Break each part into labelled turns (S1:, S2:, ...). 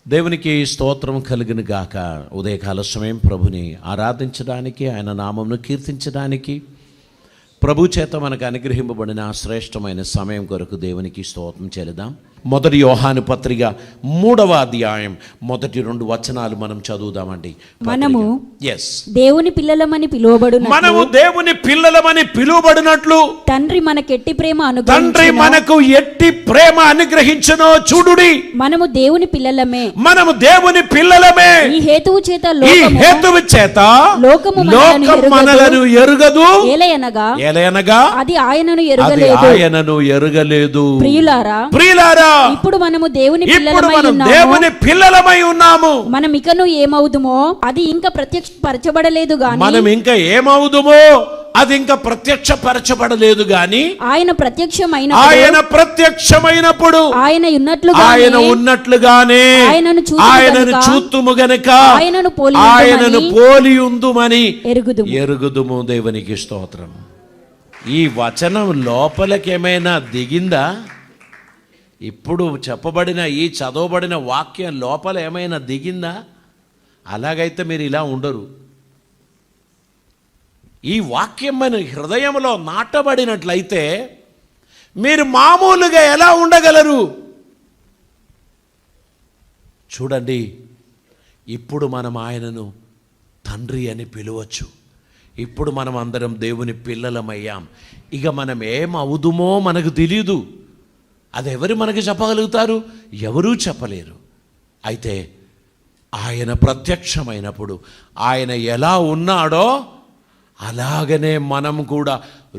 S1: దేవునికి స్తోత్రం కలుగును గాక. ఉదయకాల సమయం ప్రభుని ఆరాధించడానికి, ఆయన నామమును కీర్తించడానికి, ప్రభు చేత మనకు అనుగ్రహింపబడిన శ్రేష్టమైన సమయం కొరకు దేవునికి స్తోత్రం చెల్లిద్దాం. మొదటి యోహాను పత్రిక 3వ అధ్యాయం మొదటి 2 వచనాలు మనం చదువుదామండి.
S2: మనము
S1: yes
S2: దేవుని పిల్లలమని పిలువబడునట్లు,
S1: మనము దేవుని పిల్లలమని పిలువబడినట్లు
S2: తండ్రి మనకెట్టి ప్రేమ
S1: తండ్రి మనకు ఎట్టి ప్రేమ అనుగ్రహించునో చూడుడి.
S2: మనము దేవుని పిల్లలమే,
S1: మనము దేవుని పిల్లలమే.
S2: ఈ హేతువు చేత లోకము
S1: మనలను ఎరుగదు,
S2: ఏలయనగా అది ఆయనను
S1: ఎరుగలేదు.
S2: ప్రియులారా, ఇప్పుడు మనము దేవుని
S1: పిల్లలమై ఉన్నాము.
S2: మనం ఇకను ఏమవుదుమో అది ఇంకా ప్రత్యక్షపరచబడలేదు గాని,
S1: మనం ఇంకా ఏమవుదుమో అది ఇంకా ప్రత్యక్షపరచబడలేదు గాని, ఆయన ప్రత్యక్షమైనప్పుడు ఆయన ఉన్నట్లుగానే ఆయనను చూతుము గనుక ఆయనను పోలి ఉందుమని ఎరుగుదుము. దేవునికి స్తోత్రం. ఈ వచనం లోపలికేమైనా దిగిందా? ఇప్పుడు చెప్పబడిన ఈ చదవబడిన వాక్యం లోపల ఏమైనా దిగిందా? అలాగైతే మీరు ఇలా ఉండరు. ఈ వాక్యం మన హృదయంలో నాటబడినట్లయితే మీరు మామూలుగా ఎలా ఉండగలరు? చూడండి, ఇప్పుడు మనం ఆయనను తండ్రి అని పిలవచ్చు. ఇప్పుడు మనం అందరం దేవుని పిల్లలమయ్యాం. ఇక మనం ఏమవుదుమో మనకు తెలియదు. అది ఎవరు మనకి చెప్పగలుగుతారు? ఎవరూ చెప్పలేరు. అయితే ఆయన ప్రత్యక్షమైనప్పుడు ఆయన ఎలా ఉన్నాడో అలాగనే మనం కూడా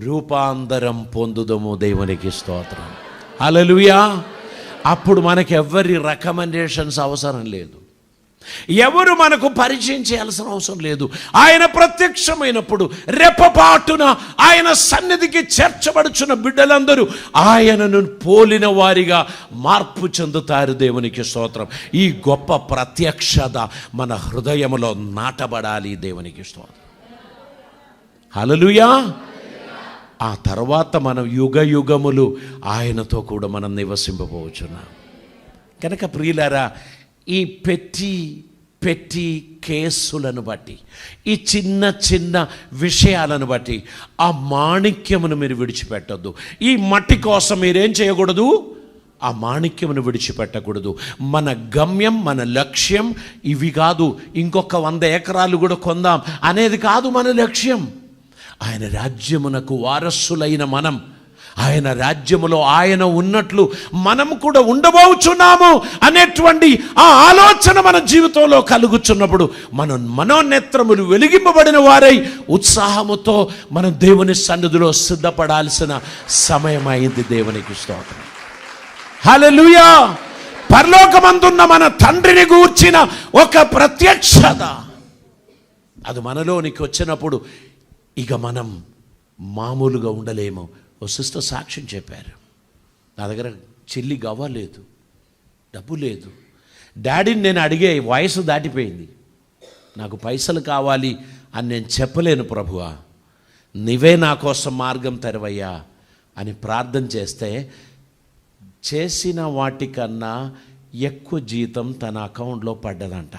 S1: రూపాంతరం పొందుదము. దేవునికి స్తోత్రం. హల్లెలూయా. అప్పుడు మనకి ఎవరి రికమెండేషన్స్ అవసరం లేదు, ఎవరు మనకు పరిచయం చేయాల్సిన అవసరం లేదు. ఆయన ప్రత్యక్షమైనప్పుడు రెప్పపాటున ఆయన సన్నిధికి చేర్చబడుచున్న బిడ్డలందరూ ఆయనను పోలిన వారిగా మార్పు చెందుతారు. దేవునికి స్తోత్రం. ఈ గొప్ప ప్రత్యక్షత మన హృదయంలో నాటబడాలి. దేవునికి స్తోత్రం. హల్లెలూయా. ఆ తర్వాత మనం యుగ యుగములు ఆయనతో కూడా మనం నివసింపబోచున్నాం. కనుక ప్రియులారా, ఈ పెట్టి కేసులను బట్టి, ఈ చిన్న చిన్న విషయాలను బట్టి ఆ మాణిక్యమును మీరు విడిచిపెట్టద్దు. ఈ మట్టి కోసం మీరేం చేయకూడదు? ఆ మాణిక్యమును విడిచిపెట్టకూడదు. మన గమ్యం, మన లక్ష్యం ఇవి కాదు. ఇంకొక 100 ఎకరాలు కూడా కొందాం అనేది కాదు మన లక్ష్యం. ఆయన రాజ్యమునకు వారసులైన మనం, ఆయన రాజ్యములో ఆయన ఉన్నట్లు మనం కూడా ఉండబోచున్నాము అనేటువంటి ఆ ఆలోచన మన జీవితంలో కలుగుచున్నప్పుడు మనం మనోనేత్రములు వెలిగింపబడిన వారై ఉత్సాహముతో మనం దేవుని సన్నిధిలో సిద్ధపడాల్సిన సమయం అయింది. దేవునికి స్తోత్రం. హల్లెలూయా. పరలోకమందున్న మన తండ్రిని గూర్చిన ఒక ప్రత్యక్షత అది మనలోనికి వచ్చినప్పుడు ఇక మనం మామూలుగా ఉండలేము. ఓ సిస్టర్ సాక్ష్యం చెప్పారు, నా దగ్గర చెల్లి గవ్వలేదు, డబ్బు లేదు, డాడీని నేను అడిగే వయసు దాటిపోయింది, నాకు పైసలు కావాలి అని నేను చెప్పలేను ప్రభువా, నీవే నా కోసం మార్గం తెరవయ్యా అని ప్రార్థన చేస్తే చేసిన వాటికన్నా ఎక్కువ జీతం తన అకౌంట్లో పడ్డదంట.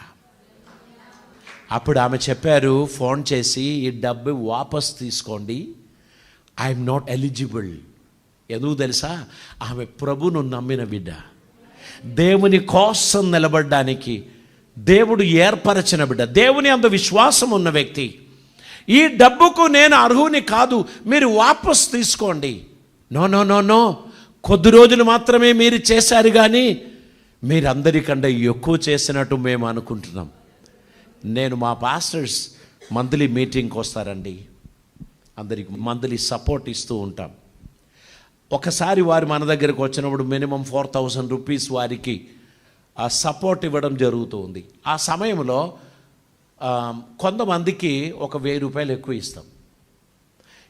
S1: అప్పుడు ఆమె చెప్పారు, ఫోన్ చేసి, ఈ డబ్బు వాపస్ తీసుకోండి, ఐఎమ్ నాట్ ఎలిజిబుల్. ఎందుకు తెలుసా? ఆమె ప్రభును నమ్మిన బిడ్డ, దేవుని కోసం నిలబడడానికి దేవుడు ఏర్పరచిన బిడ్డ, దేవుని అంత విశ్వాసం ఉన్న వ్యక్తి. ఈ డబ్బుకు నేను అర్హుని కాదు, మీరు వాపస్ తీసుకోండి. నో నో నో నో, కొద్ది రోజులు మాత్రమే మీరు చేశారు, కానీ మీరందరికంటే ఎక్కువ చేసినట్టు మేము అనుకుంటున్నాం. నేను మా పాస్టర్స్ మంత్లీ మీటింగ్కి వస్తారండి, అందరికి మంత్లీ సపోర్ట్ ఇస్తూ ఉంటాం. ఒకసారి వారు మన దగ్గరకు వచ్చినప్పుడు మినిమం 4000 రూపీస్ వారికి ఆ సపోర్ట్ ఇవ్వడం జరుగుతుంది. ఆ సమయంలో కొంతమందికి ఒక 1000 రూపాయలు ఎక్కువ ఇస్తాం.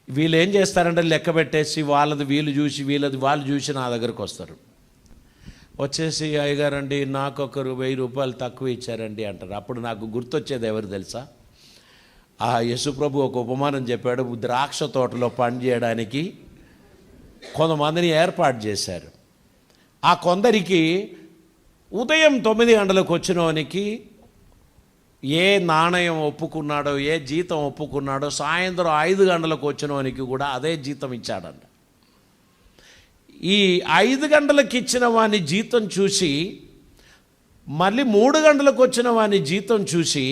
S1: వీళ్ళు ఏం చేస్తారంటే లెక్క పెట్టేసి వాళ్ళది వీళ్ళు చూసి, వీళ్ళది వాళ్ళు చూసి నా దగ్గరకు వస్తారు. వచ్చేసి, అయ్యగారండి నాకు ఒకరు 1000 రూపాయలు తక్కువ ఇచ్చారండి అంటారు. అప్పుడు నాకు గుర్తొచ్చేది ఎవరు తెలుసా? ఆ యేసుప్రభు ఒక ఉపమానం చెప్పాడు. ద్రాక్ష తోటలో పని చేయడానికి కొంతమందిని ఏర్పాటు చేశారు. ఆ కొందరికి ఉదయం 9 గంటలకు వచ్చినవానికి ఏ నాణయం ఒప్పుకున్నాడో, ఏ జీతం ఒప్పుకున్నాడో, సాయంత్రం 5 గంటలకు వచ్చినవానికి కూడా అదే జీతం ఇచ్చాడంట. ఈ 5 గంటలకు ఇచ్చిన వాని జీతం చూసి, మళ్ళీ 3 గంటలకు వచ్చిన వాని జీతం చూసి,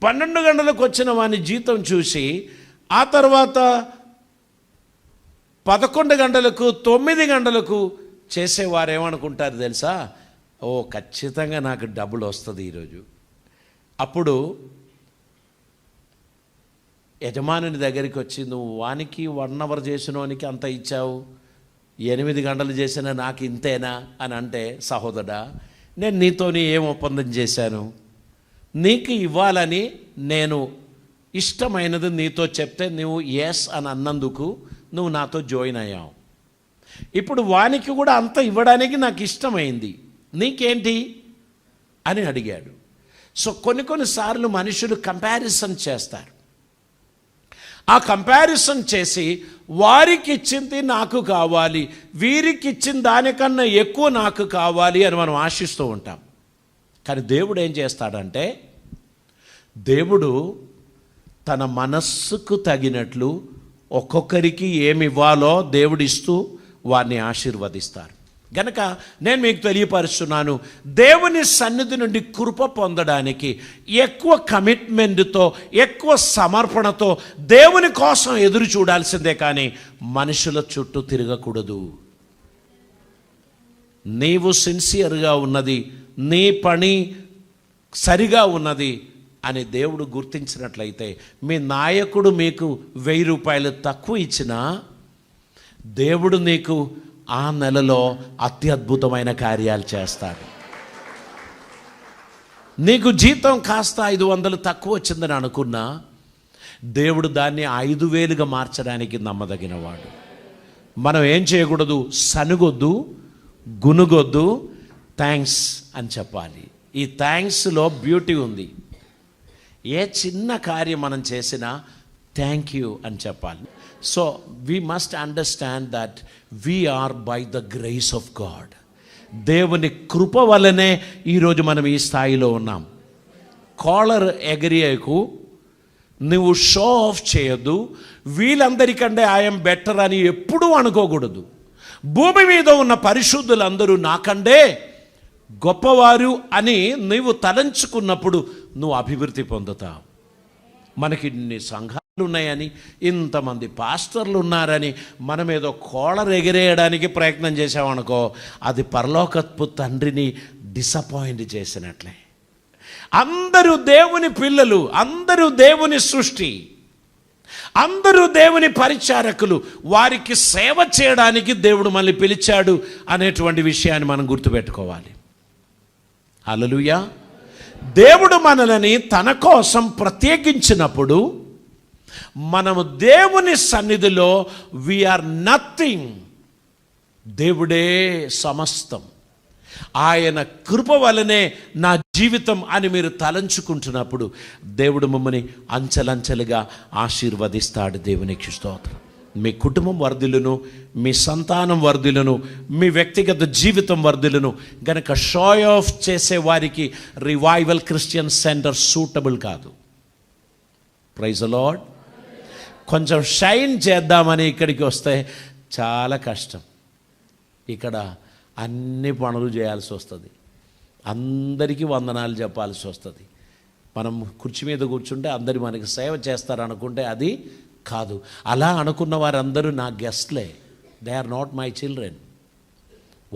S1: 12 గంటలకు వచ్చిన వాని జీతం చూసి, ఆ తర్వాత 11 గంటలకు 9 గంటలకు చేసేవారు ఏమనుకుంటారు తెలుసా? ఓ ఖచ్చితంగా నాకు డబ్బులు వస్తుంది ఈరోజు. అప్పుడు యజమానుని దగ్గరికి వచ్చి, నువ్వు వానికి 1 అవర్ చేసిన వానికి అంత ఇచ్చావు, 8 గంటలు చేసిన నాకు ఇంతేనా అని అంటే, సహోదరా నేను నీతోని ఏం ఒప్పందం చేశాను? నీకు ఇవ్వాలని నేను ఇష్టమైనది నీతో చెప్తే నువ్వు ఎస్ అని అన్నందుకు నువ్వు నాతో జాయిన్ అయ్యావు. ఇప్పుడు వానికి కూడా అంత ఇవ్వడానికి నాకు ఇష్టమైంది, నీకేంటి అని అడిగాడు. సో కొన్నిసార్లు మనుషులు కంపారిజన్ చేస్తారు. ఆ కంపారిజన్ చేసి వారికి ఇచ్చింది నాకు కావాలి, వీరికి ఇచ్చిన దానికన్నా ఎక్కువ నాకు కావాలి అని మనం ఆశిస్తూ ఉంటాం. కానీ దేవుడు ఏం చేస్తాడంటే, దేవుడు తన మనస్సుకు తగినట్లు ఒక్కొక్కరికి ఏమి ఇవ్వాలో దేవుడు ఇస్తూ వారిని ఆశీర్వదిస్తారు. గనక నేను మీకు తెలియపరుస్తున్నాను, దేవుని సన్నిధి నుండి కృప పొందడానికి ఎక్కువ కమిట్మెంట్తో, ఎక్కువ సమర్పణతో దేవుని కోసం ఎదురు చూడాల్సిందే, కానీ మనుషుల చుట్టూ తిరగకూడదు. నీవు సిన్సియర్గా ఉన్నది, నీ పని సరిగా ఉన్నది అని దేవుడు గుర్తించినట్లయితే, మీ నాయకుడు మీకు 1000 రూపాయలు తక్కువ ఇచ్చినా దేవుడు నీకు ఆ నెలలో అత్యద్భుతమైన కార్యాలు చేస్తాడు. నీకు జీతం కాస్త 500 తక్కువ వచ్చిందని అనుకున్నా దేవుడు దాన్ని 5000గా మార్చడానికి నమ్మదగినవాడు. మనం ఏం చేయకూడదు? సనుగొద్దు, గునుగొద్దు, థ్యాంక్స్ అని చెప్పాలి. ఈ థ్యాంక్స్లో బ్యూటీ ఉంది. ఏ చిన్న కార్యం మనం చేసినా థ్యాంక్ యూ అని చెప్పాలి. So we must understand that we are by the grace of God. దేవుని కృప వల్లనే ఈరోజు మనం ఈ స్థాయిలో ఉన్నాం. కాలర్ ఎగరియకు, నువ్వు షో ఆఫ్ చేయొద్దు, వీళ్ళందరికంటే ఐఎమ్ బెటర్ అని ఎప్పుడూ అనుకోకూడదు. భూమి మీద ఉన్న పరిశుద్ధులందరూ నాకంటే గొప్పవారు అని నీవు తలంచుకున్నప్పుడు నువ్వు అభివృద్ధి పొందుతావు. మనకి ఇన్ని సంఘాలు ఉన్నాయని, ఇంతమంది పాస్టర్లు ఉన్నారని మనం ఏదో కోళర్ ఎగిరేయడానికి ప్రయత్నం చేసామనుకో, అది పరలోకపు తండ్రిని డిసప్పాయింట్ చేసినట్లే. అందరూ దేవుని పిల్లలు, అందరూ దేవుని సృష్టి, అందరూ దేవుని పరిచారకులు. వారికి సేవ చేయడానికి దేవుడు మళ్ళీ పిలిచాడు అనేటువంటి విషయాన్ని మనం గుర్తుపెట్టుకోవాలి. హల్లెలూయా. దేవుడు మనల్ని తన కోసం ప్రత్యేకించినప్పుడు మనము దేవుని సన్నిధిలో వీఆర్ నథింగ్. దేవుడే సమస్తం. ఆయన కృప వలనే నా జీవితం అని మీరు తలంచుకుంటున్నప్పుడు దేవుడు మమ్మల్ని అంచెలంచెలుగా ఆశీర్వదిస్తాడు. దేవునికి స్తోత్రం. మీ కుటుంబం వర్ధిల్లును, మీ సంతానం వర్ధిల్లును, మీ వ్యక్తిగత జీవితం వర్ధిల్లును. గనక షో ఆఫ్ చేసే వారికి రివైవల్ క్రిస్టియన్ సెంటర్ సూటబుల్ కాదు. Praise the Lord. కొంచెం షైన్ చేద్దామని ఇక్కడికి వస్తే చాలా కష్టం. ఇక్కడ అన్ని పనులు చేయాల్సి వస్తుంది, అందరికీ వందనాలు చెప్పాల్సి వస్తుంది. మనం కుర్చీ మీద కూర్చుంటే అందరు మనకి సేవ చేస్తారనుకుంటే అది కాదు. అలా అనుకున్న వారందరూ నా గెస్ట్లే. They are not my children.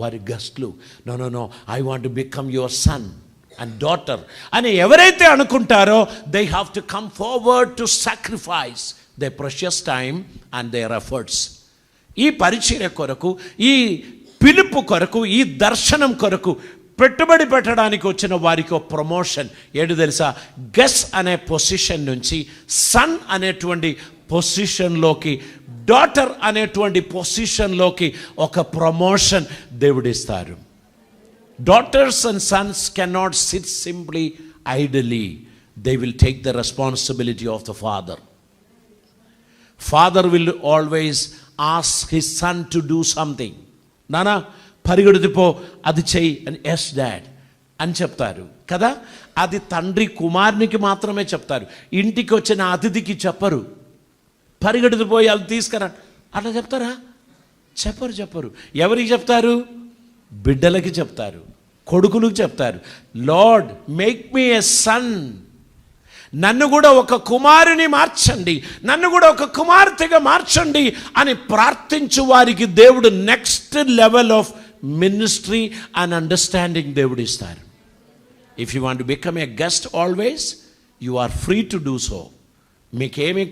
S1: వారి గెస్ట్లు. No no no, I want to become your son and daughter అని ఎవరైతే అనుకుంటారో they have to come forward to sacrifice they precious time and their efforts. ఈ పరిచర్య కొరకు, ఈ పిలుపు కొరకు, ఈ దర్శనం కొరకు పెట్టుబడి పెట్టడానికి వచ్చిన వారికి ఒక ప్రమోషన్ ఏంటి తెలుసా? గెస్ అనే పొజిషన్ నుంచి సన్ అనేటువంటి పొజిషన్లోకి, డాటర్ అనేటువంటి పొజిషన్లోకి ఒక promotion దేవుడిస్తారు. Daughters and sons cannot sit simply idly. They will take the responsibility of the father. Father will always ask his son to do something. Nana, పరిగెడుతుపో, అది చెయ్యి అని. Yes dad. అని చెప్తారు కదా. అది తండ్రి కుమారునికి మాత్రమే చెప్తారు. ఇంటికి వచ్చిన అతిథికి చెప్పరు. పరిగెడుతూ పోయి అది తీసుకురా అట్లా చెప్తారా? చెప్పరు. ఎవరికి చెప్తారు? బిడ్డలకి చెప్తారు, కొడుకులకు చెప్తారు. లార్డ్ మేక్ మీ ఎ సన్, నన్ను కూడా ఒక కుమారుని మార్చండి, నన్ను కూడా ఒక కుమార్తెగా మార్చండి అని ప్రార్థించు వారికి దేవుడు next level of ministry and understanding దేవుడు ఇస్తారు. If you want to become a guest always, you are free to do so. మీకేమీ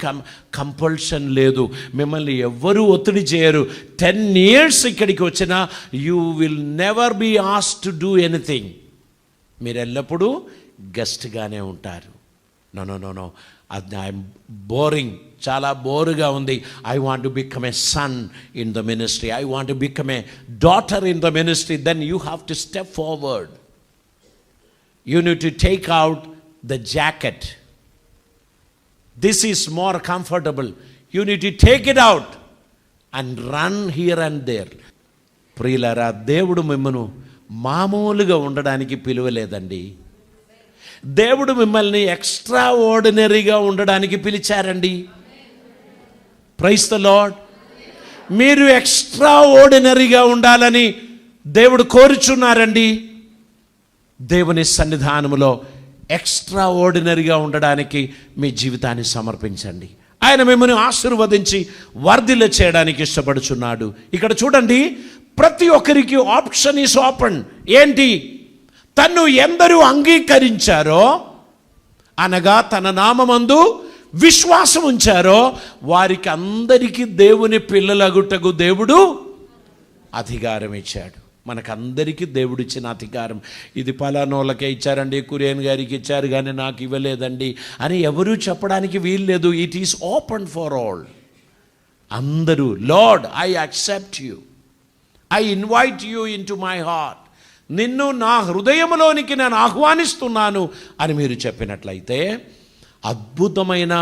S1: కంపల్షన్ లేదు, మిమ్మల్ని ఎవ్వరూ ఒత్తిడి చేయరు. 10 years ఇక్కడికి వచ్చినా you will never be asked to do anything. మీరు ఎల్లప్పుడూ గెస్ట్గానే ఉంటారు. నో అది ఐఎమ్ బోరింగ్, చాలా బోరుగా ఉంది. I want to become a son in the ministry, I want to become a daughter in the ministry. Then you have to step forward. You need to take out the jacket. This is more comfortable. You need to take it out and run here and there. ప్రియులారా, దేవుడు మిమ్మల్ని మామూలుగా ఉండడానికి పిలువలేదండి. దేవుడు మిమ్మల్ని ఎక్స్ట్రా ఆర్డినరీగా ఉండడానికి పిలిచారండి. Praise the lord. మీరు ఎక్స్ట్రా ఆర్డినరీగా ఉండాలని దేవుడు కోరుచున్నారండి. దేవుని సన్నిధానములో ఎక్స్ట్రా ఆర్డినరీగా ఉండడానికి మీ జీవితాన్ని సమర్పించండి. ఆయన మిమ్మల్ని ఆశీర్వదించి వర్ధిల్ల చేయడానికి ఇష్టపడుచున్నాడు. ఇక్కడ చూడండి, ప్రతి ఒక్కరికి ఆప్షన్ ఈస్ ఓపెన్. ఏంటి? తన్ను ఎందరూ అంగీకరించారో, అనగా తన నామమందు విశ్వాసం ఉంచారో వారికి అందరికీ దేవుని పిల్లలగుటకు దేవుడు అధికారం ఇచ్చాడు. మనకందరికీ దేవుడు ఇచ్చిన అధికారం. ఇది పలానోళ్ళకే ఇచ్చారండి, కురియన్ గారికి ఇచ్చారు కానీ నాకు ఇవ్వలేదండి అని ఎవరూ చెప్పడానికి వీల్లేదు. It is open for all. అందరూ, lord I accept you, I invite you into my heart, నిన్ను నా హృదయంలోనికి నేను ఆహ్వానిస్తున్నాను అని మీరు చెప్పినట్లయితే అద్భుతమైన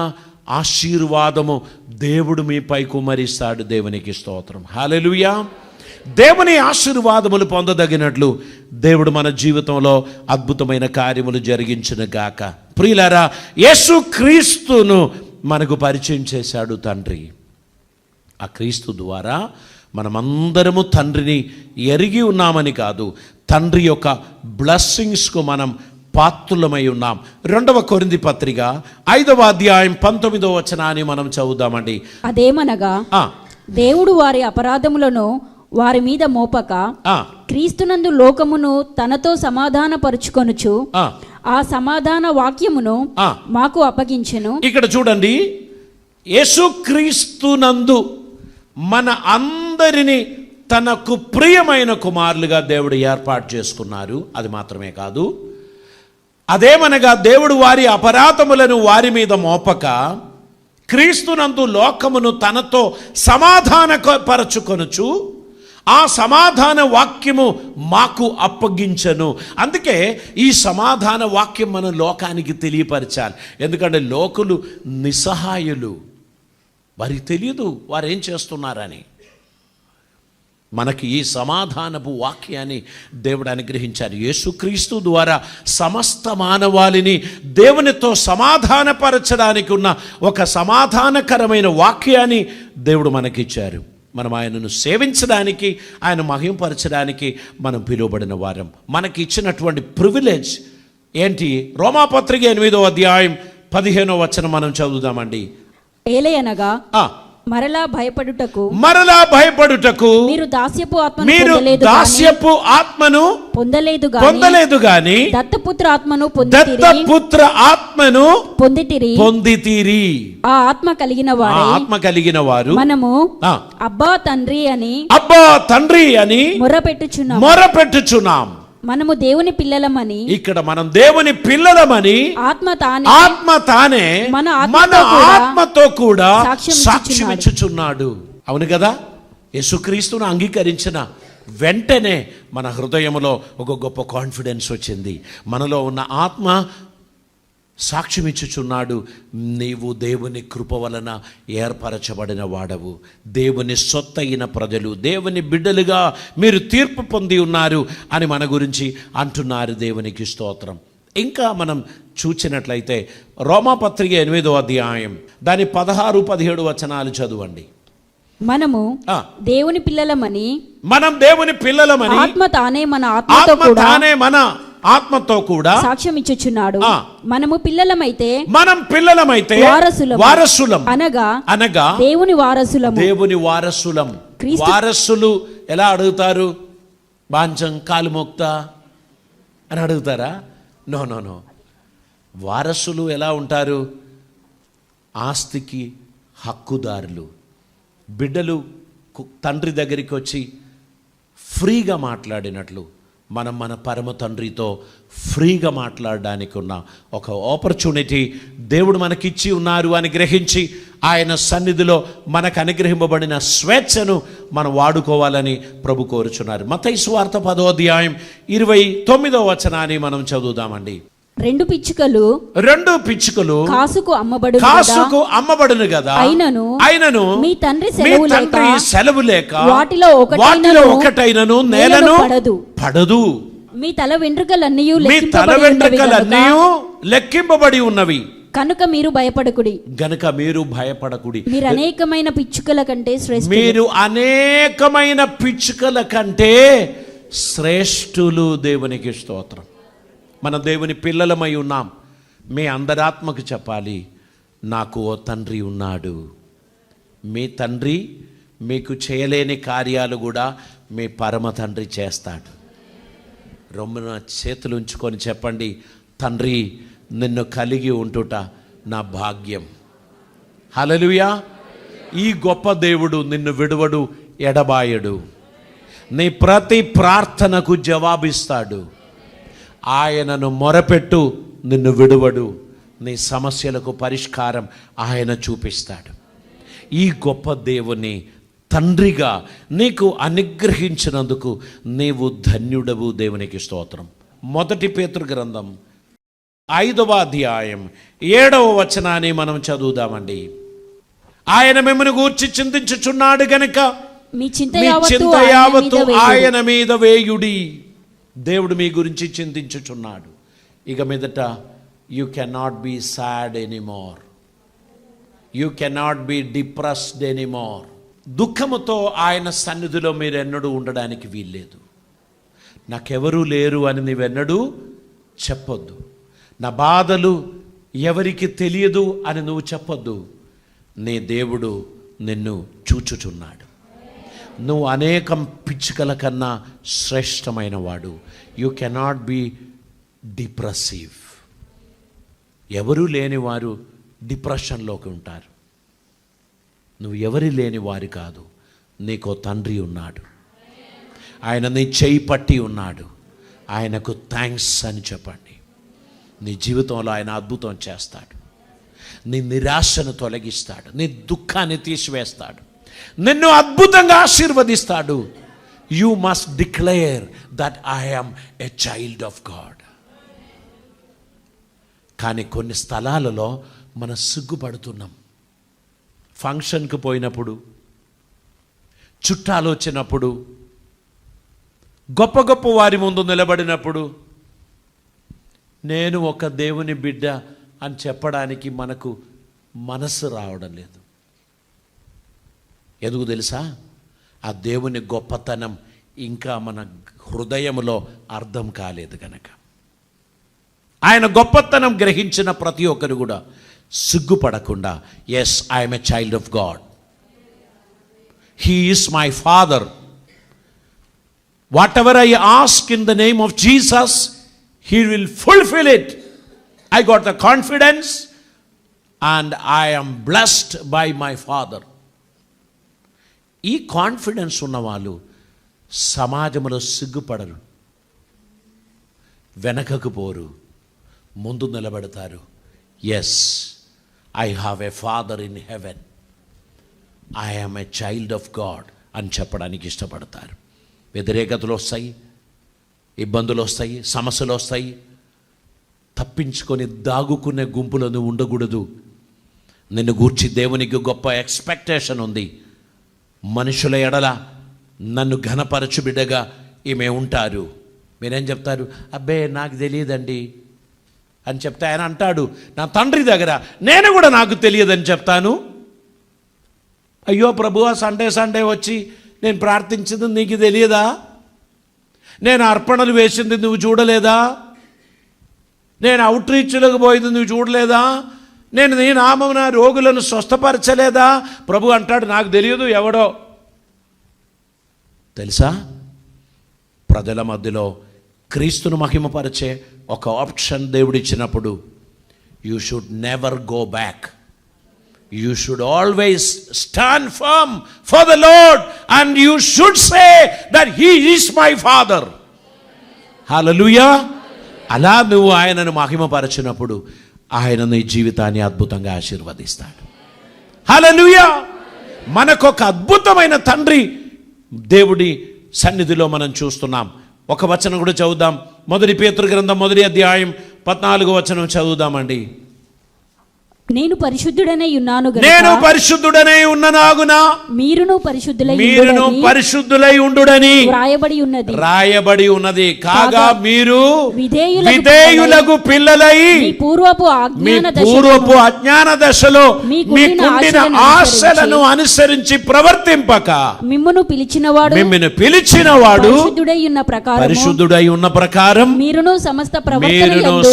S1: ఆశీర్వాదము దేవుడు మీపై కుమ్మరిస్తాడు. దేవునికి స్తోత్రం. హల్లెలూయా. దేవుని ఆశీర్వాదములు పొందదగినట్లు దేవుడు మన జీవితంలో అద్భుతమైన కార్యములు జరిగించును గాక. ప్రియులారా, యేసు క్రీస్తును మనకు పరిచయం చేశాడు తండ్రి. ఆ క్రీస్తు ద్వారా మనమందరము తండ్రిని ఎరిగి ఉన్నామని కాదు, తండ్రి యొక్క బ్లెస్సింగ్స్కు మనం పాత్రులమై ఉన్నాం. 2 కొరింథీ పత్రిక 5వ అధ్యాయం 19వ వచనాన్ని మనం చదువుదామండి.
S2: అదేమనగా, దేవుడు వారి అపరాధములను వారి మీద మోపక క్రీస్తునందు లోకమును తనతో సమాధానపరుచుకొనుచు ఆ సమాధాన వాక్యమును మాకు అప్పగించెను.
S1: ఇక్కడ చూడండి, యేసుక్రీస్తునందు మన అందరినీ తనకు ప్రియమైన కుమారులుగా దేవుడు ఏర్పాటు చేసుకున్నారు. అది మాత్రమే కాదు, అదేమనగా దేవుడు వారి అపరాధములను వారి మీద మోపక క్రీస్తునందు లోకమును తనతో సమాధానపరచుకొనుచు ఆ సమాధాన వాక్యము మాకు అప్పగించను. అందుకే ఈ సమాధాన వాక్యం మన లోకానికి తెలియపరచాలి. ఎందుకంటే లోకులు నిస్సహాయులు, వారికి తెలియదు వారు ఏం చేస్తున్నారని. మనకి ఈ సమాధానపు వాక్యాన్ని దేవుడు అనుగ్రహించారు. యేసుక్రీస్తు ద్వారా సమస్త మానవాళిని దేవునితో సమాధానపరచడానికి ఉన్న ఒక సమాధానకరమైన వాక్యాన్ని దేవుడు మనకిచ్చారు. మనం ఆయనను సేవించడానికి, ఆయన మహింపరచడానికి మనం పిలువబడిన వారం. మనకి ఇచ్చినటువంటి ప్రివిలేజ్ ఏంటి? రోమాపత్రిక 8వ అధ్యాయం 15వ వచనం మనం చదువుదామండి.
S2: ఏలయనగా మరలా భయపడుటకు
S1: మీరు దాస్యపు ఆత్మను పొందలేదు గాని దత్తపుత్ర ఆత్మను పొందితిరి.
S2: ఆ ఆత్మ కలిగిన వారు మనము అబ్బా తండ్రి అని మొరపెట్టుచున్నాం. మనము దేవుని పిల్లలమని, ఇక్కడ మనం దేవుని పిల్లలమని ఆత్మ తానే మన ఆత్మతో కూడా సాక్ష్యం ఇచ్చుచున్నాడు. అవును కదా? యేసుక్రీస్తును అంగీకరించిన వెంటనే మన హృదయంలో ఒక గొప్ప కాన్ఫిడెన్స్ వచ్చింది. మనలో ఉన్న ఆత్మ
S1: సాక్ష్యం ఇచ్చుచున్నాడు, నీవు దేవుని కృప వలన ఏర్పరచబడిన వాడవు, దేవుని సొత్తైన ప్రజలు, దేవుని బిడ్డలుగా మీరు తీర్పు పొంది ఉన్నారు అని మన గురించి అంటున్నారు. దేవునికి స్తోత్రం. ఇంకా మనం చూచినట్లయితే రోమాపత్రిక 8వ అధ్యాయం దాని 16-17 వచనాలు చదవండి.
S2: మనము దేవుని పిల్లలమని,
S1: మనం దేవుని పిల్లలమని
S2: ఆత్మ తానే మన ఆత్మతో కూడా,
S1: తానే మన ఆత్మతో కూడా
S2: సాక్ష్యం ఇచ్చుచున్నాడు. మనము పిల్లలమైతే,
S1: మనం పిల్లలమైతే వారసులం అనగా
S2: దేవుని వారసులం.
S1: దేవుని వారసులం. వారసులు ఎలా అడుగుతారు? బాంచం కాలు మోక్తా అని అడుగుతారా? No no no. వారసులు ఎలా ఉంటారు? ఆస్తికి హక్కుదారులు. బిడ్డలు తండ్రి దగ్గరికి వచ్చి ఫ్రీగా మాట్లాడినట్లు మనం మన పరమ తండ్రితో ఫ్రీగా మాట్లాడడానికి ఉన్న ఒక ఆపర్చునిటీ దేవుడు మనకిచ్చి ఉన్నారు అని గ్రహించి ఆయన సన్నిధిలో మనకు అనుగ్రహింపబడిన స్వేచ్ఛను మనం వాడుకోవాలని ప్రభు కోరుచున్నారు. మత్తయి సువార్త 10వ అధ్యాయం 29వ వచనాన్ని మనం చదువుదామండి.
S2: రెండు పిచ్చుకలు కాసుకు
S1: అమ్మబడును కదా, అయినను
S2: మీ తండ్రి
S1: సెలవు లేక
S2: వాటిలో
S1: ఒకటైనను నేలను పడదు.
S2: మీ తల వెంట్రుకలన్నీ
S1: లెక్కింపబడి ఉన్నవి
S2: కనుక మీరు భయపడకుడి.
S1: మీరు
S2: అనేకమైన పిచ్చుకల కంటే శ్రేష్ఠులు.
S1: మీరు అనేకమైన పిచ్చుకల కంటే శ్రేష్ఠులు. దేవునికి స్తోత్రం. మన దేవుని పిల్లలమై ఉన్నాం. మీ అందరాత్మకు చెప్పాలి, నాకు ఓ తండ్రి ఉన్నాడు. మీ తండ్రి మీకు చేయలేని కార్యాలు కూడా మీ పరమ తండ్రి చేస్తాడు. రొమ్మున చేతులు ఉంచుకొని చెప్పండి, తండ్రి నిన్ను కలిగి ఉంటుట నా భాగ్యం. హల్లెలూయా. ఈ గొప్ప దేవుడు నిన్ను విడువడు, ఎడబాయడు. నీ ప్రతి ప్రార్థనకు జవాబిస్తాడు. ఆయనను మొరపెట్టు, నిన్ను విడువడు. నీ సమస్యలకు పరిష్కారం ఆయన చూపిస్తాడు. ఈ గొప్ప దేవుని తండ్రిగా నీకు అనుగ్రహించినందుకు నీవు ధన్యుడవు. దేవునికి స్తోత్రం. 1 పేతురు గ్రంథం 5వ అధ్యాయం 7వ వచనాన్ని మనం చదువుదామండి. ఆయన మిమ్మల్ని గూర్చి చింతించుచున్నాడు గనుక
S2: మీ చింత
S1: యావత్తు ఆయన మీద వేయుడి. దేవుడు మీ గురించి చింతించుచున్నాడు. ఇక మీదట you cannot be sad anymore, you cannot be depressed anymore. దుఃఖముతో ఆయన సన్నిధిలో మీరెన్నడూ ఉండడానికి వీల్లేదు. నాకెవరూ లేరు అని నీవెన్నడూ చెప్పొద్దు. నా బాధలు ఎవరికి తెలియదు అని నువ్వు చెప్పొద్దు. నీ దేవుడు నిన్ను చూచుచున్నాడు. నువ్వు అనేకం పిచ్చుకల కన్నా శ్రేష్టమైన వాడు. You cannot be depressive. ఎవరూ లేని వారు డిప్రెషన్లోకి ఉంటారు. నువ్వు ఎవరి లేని వారు కాదు. నీకో తండ్రి ఉన్నాడు. ఆయన నీ చేయి పట్టి ఉన్నాడు. ఆయనకు థ్యాంక్స్ అని చెప్పండి. నీ జీవితంలో ఆయన అద్భుతం చేస్తాడు. నీ నిరాశను తొలగిస్తాడు. నీ దుఃఖాన్ని తీసివేస్తాడు. నిన్ను అద్భుతంగా ఆశీర్వదిస్తాడు. You must declare that I am a child of God. కానీ కొన్ని స్థలాలలో మనం సిగ్గుపడుతున్నాం. ఫంక్షన్కి పోయినప్పుడు, చుట్టాలు వచ్చినప్పుడు, గొప్ప గొప్ప వారి ముందు నిలబడినప్పుడు నేను ఒక దేవుని బిడ్డ అని చెప్పడానికి మనకు మనసు రావడం లేదు. ఎందుకు తెలుసా? ఆ దేవుని గొప్పతనం ఇంకా మన హృదయంలో అర్థం కాలేదు కనుక. ఆయన గొప్పతనం గ్రహించిన ప్రతి ఒక్కరు కూడా సిగ్గుపడకుండా, yes I'm a child of God, he is my father, whatever I ask in the name of Jesus he will fulfil it. I got the confidence and I am blessed by my father. ఈ confidence ఉన్నవాళ్ళు సమాజంలో సిగ్గుపడరు, వెనకకు పోరు, ముందు నిలబడతారు. Yes I have a father in heaven, I am a child of God అని చెప్పడానికి ఇష్టపడతారు. వ్యతిరేకతలు వస్తాయి, ఇబ్బందులు వస్తాయి, సమస్యలు వస్తాయి, తప్పించుకొని దాగుకునే గుంపులో నువ్వు ఉండకూడదు. నిన్ను గూర్చి దేవునికి గొప్ప ఎక్స్పెక్టేషన్ ఉంది. మనుషుల ఎడల నన్ను ఘనపరచు బిడ్డగా ఈమె ఉంటారు. మీరేం చెప్తారు? అబ్బే నాకు తెలియదండి అని చెప్తే ఆయన అంటాడు, నా తండ్రి దగ్గర నేను కూడా నాకు తెలియదని చెప్తాను. అయ్యో ప్రభువా, సండే వచ్చి నేను ప్రార్థించింది నీకు తెలియదా? నేను అర్పణలు వేసింది నువ్వు చూడలేదా? నేను అవుట్ రీచ్లకు పోయింది నువ్వు చూడలేదా? నేను నీ నామమున రోగులను స్వస్థపరచలేదా? ప్రభు అంటాడు, నాకు తెలియదు, ఎవడో. తెలుసా, ప్రజల మధ్యలో క్రీస్తును మహిమపరిచే ఒక ఆప్షన్ దేవుడిచ్చినప్పుడు, you should never go back. You should always stand firm for the lord and you should say that he is my father. హల్లెలూయా. అలా నువ్వు ఆయనను మహిమపరచినప్పుడు ఆయన నీ జీవితాన్ని అద్భుతంగా ఆశీర్వదిస్తాడు. హల్లెలూయా. మనకొక అద్భుతమైన తండ్రి దేవుడి సన్నిధిలో మనం చూస్తున్నాం. ఒక వచనం కూడా చదువుదాం. 1 పేతురు గ్రంథం 1వ అధ్యాయం 14వ వచనం చదువుదామండి.
S2: నేను పరిశుద్ధుడనై ఉన్నాను గనుక,
S1: నేను పరిశుద్ధుడనై ఉన్ననాగున మీరును పరిశుద్ధులై ఉండుడని రాయబడి ఉన్నది. కాగా మీరు విధేయులకు పిల్లలై మీ పూర్వపు అజ్ఞాన దశలో మీకుండిన ఆశలను అనుసరించి ప్రవర్తింపక మిమ్మును పిలిచినవాడు పరిశుద్ధుడై ఉన్న ప్రకారం మీరును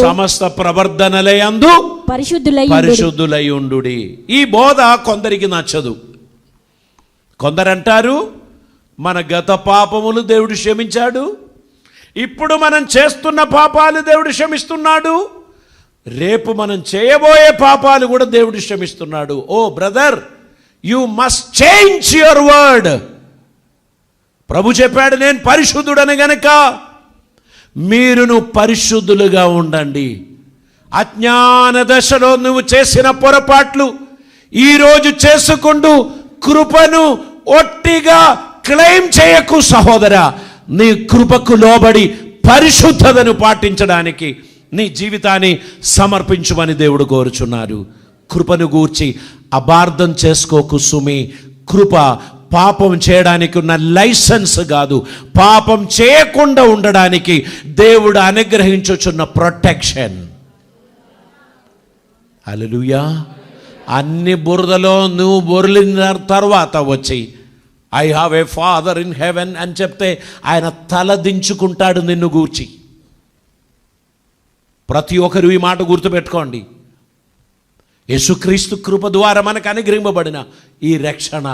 S1: సమస్త ప్రవర్తనలయందు పరిశుద్ధులై ఉండుడి. ఈ బోధ కొందరికి నచ్చదు. కొందరంటారు, మన గత పాపములు దేవుడు క్షమించాడు, ఇప్పుడు మనం చేస్తున్న పాపాలు దేవుడు క్షమిస్తున్నాడు, రేపు మనం చేయబోయే పాపాలు కూడా దేవుడు క్షమిస్తున్నాడు. Oh brother, you must change your word. ప్రభు చెప్పాడు, నేను పరిశుద్ధుడని గనక మీరును పరిశుద్ధులుగా ఉండండి. అజ్ఞాన దశలో నువ్వు చేసిన పొరపాట్లు ఈరోజు చేసుకుంటూ కృపను ఒట్టిగా క్లెయిమ్ చేయకు సహోదరా. నీ కృపకు లోబడి పరిశుద్ధతను పాటించడానికి నీ జీవితాన్ని సమర్పించమని దేవుడు కోరుచున్నారు. కృపను గూర్చి అపార్థం చేసుకోకు సుమి. కృప పాపం చేయడానికి ఉన్న లైసెన్స్ కాదు, పాపం చేయకుండా ఉండడానికి దేవుడు అనుగ్రహించుచున్న ప్రొటెక్షన్. హల్లెలూయా. అన్ని బురదలో నువ్వు బొర్లిన తర్వాత వచ్చి I have a father in haven అని చెప్తే ఆయన తల దించుకుంటాడు నిన్ను గూర్చి. ప్రతి ఒక్కరు ఈ మాట గుర్తుపెట్టుకోండి. యేసుక్రీస్తు కృప ద్వారా మనకు అనుగ్రహింపబడిన ఈ రక్షణ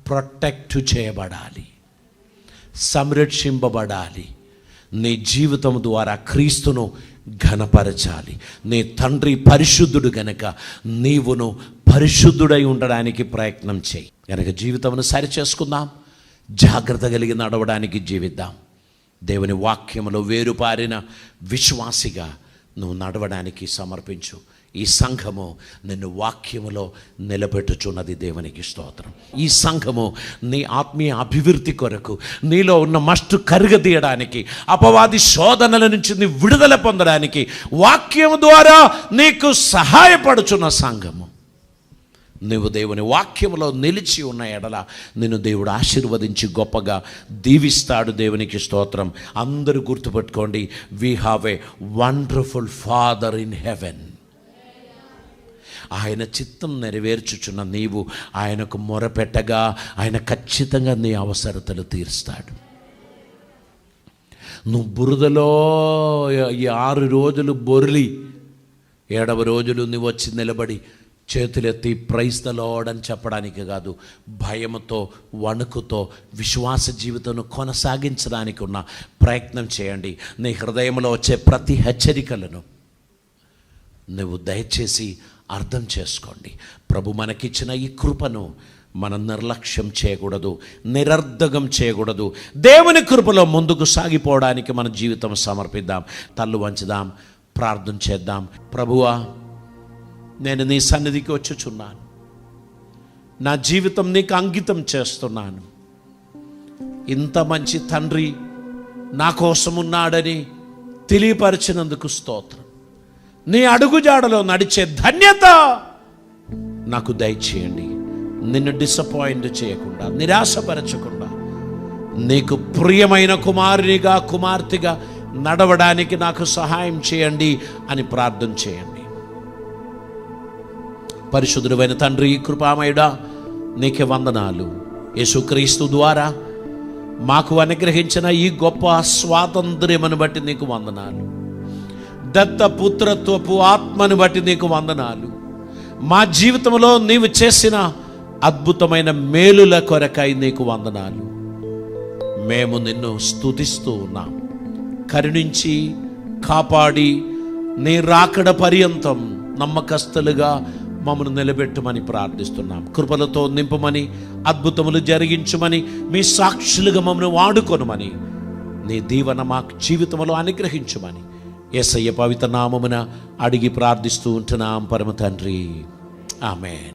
S1: ప్రొటెక్ట్ చేయబడాలి, సంరక్షింపబడాలి. నీ జీవితం ద్వారా క్రీస్తును ఘనపరచాలి. నీ తండ్రి పరిశుద్ధుడు గనక నీవును పరిశుద్ధుడై ఉండడానికి ప్రయత్నం చేయి. కనుక జీవితమును సరిచేసుకుందాం, జాగ్రత్త కలిగి నడవడానికి జీవిద్దాం. దేవుని వాక్యములో వేరుపారిన విశ్వాసిగా నువ్వు నడవడానికి సమర్పించు. ఈ సంఘము నిన్ను వాక్యములో నిలబెట్టుచున్నది. దేవునికి స్తోత్రం. ఈ సంఘము నీ ఆత్మీయ అభివృద్ధి కొరకు, నీలో ఉన్న మస్టు కరుగదీయడానికి, అపవాది శోధనల నుంచి నీ విడుదల పొందడానికి వాక్యము ద్వారా నీకు సహాయపడుచున్న సంఘము. నువ్వు దేవుని వాక్యములో నిలిచి ఉన్న ఎడల నిన్ను దేవుడు ఆశీర్వదించి గొప్పగా దీవిస్తాడు. దేవునికి స్తోత్రం. అందరూ గుర్తుపెట్టుకోండి, we have a wonderful father in haven. ఆయన చిత్తం నెరవేర్చుచున్న నీవు ఆయనకు మొరపెట్టగా ఆయన ఖచ్చితంగా నీ అవసరతలు తీరుస్తాడు. నువ్వు బురదలో ఈ 6 రోజులు బొర్లి 7వ రోజులు నువ్వు వచ్చి నిలబడి చేతులెత్తి ప్రైజ్ ద లార్డ్ అని చెప్పడానికి కాదు, భయముతో వణుకుతో విశ్వాస జీవితం కొనసాగించడానికి ఉన్న ప్రయత్నం చేయండి. నీ హృదయంలో వచ్చే ప్రతి హెచ్చరికలను నువ్వు దయచేసి అర్థం చేసుకోండి. ప్రభు మనకిచ్చిన ఈ కృపను మనం నిర్లక్ష్యం చేయకూడదు, నిరర్ధకం చేయకూడదు. దేవుని కృపలో ముందుకు సాగిపోవడానికి మన జీవితం సమర్పిద్దాం. తల్లు వంచుదాం, ప్రార్థన చేద్దాం. ప్రభువా, నేను నీ సన్నిధికి వచ్చుచున్నాను. నా జీవితం నీకు అంకితం చేస్తున్నాను. ఇంత మంచి తండ్రి నా కోసం ఉన్నాడని తెలియపరిచినందుకు స్తోత్రం. నీ అడుగుజాడలో నడిచే ధన్యత నాకు దయచేయండి. నిన్ను డిసప్పాయింట్ చేయకుండా, నిరాశపరచకుండా, నీకు ప్రియమైన కుమారునిగా, కుమార్తెగా నడవడానికి నాకు సహాయం చేయండి అని ప్రార్థన చేయండి. పరిశుద్ధుడైన తండ్రి, కృపామయుడా, నీకే వందనాలు. యేసుక్రీస్తు ద్వారా మాకు అనుగ్రహించిన ఈ గొప్ప స్వాతంత్ర్యమును బట్టి నీకు వందనాలు. దత్తపుత్రత్వపు ఆత్మను బట్టి నీకు వందనాలు. మా జీవితంలో నీవు చేసిన అద్భుతమైన మేలుల కొరకై నీకు వందనాలు. మేము నిన్ను స్తుతిస్తూ ఉన్నాం. కరుణించి కాపాడి నీ రాకడ పర్యంతం నమ్మకస్తులుగా మమ్మల్ని నిలబెట్టమని ప్రార్థిస్తున్నాం. కృపలతో నింపమని, అద్భుతములు జరిగించమని, మీ సాక్షులుగా మమ్మల్ని వాడుకొనమని, నీ దీవెన మా జీవితంలో అనుగ్రహించమని యేసయ్య పవిత్ర నామమున అడిగి ప్రార్థిస్తూ ఉంటున్నాం పరమ తండ్రి. ఆమేన్.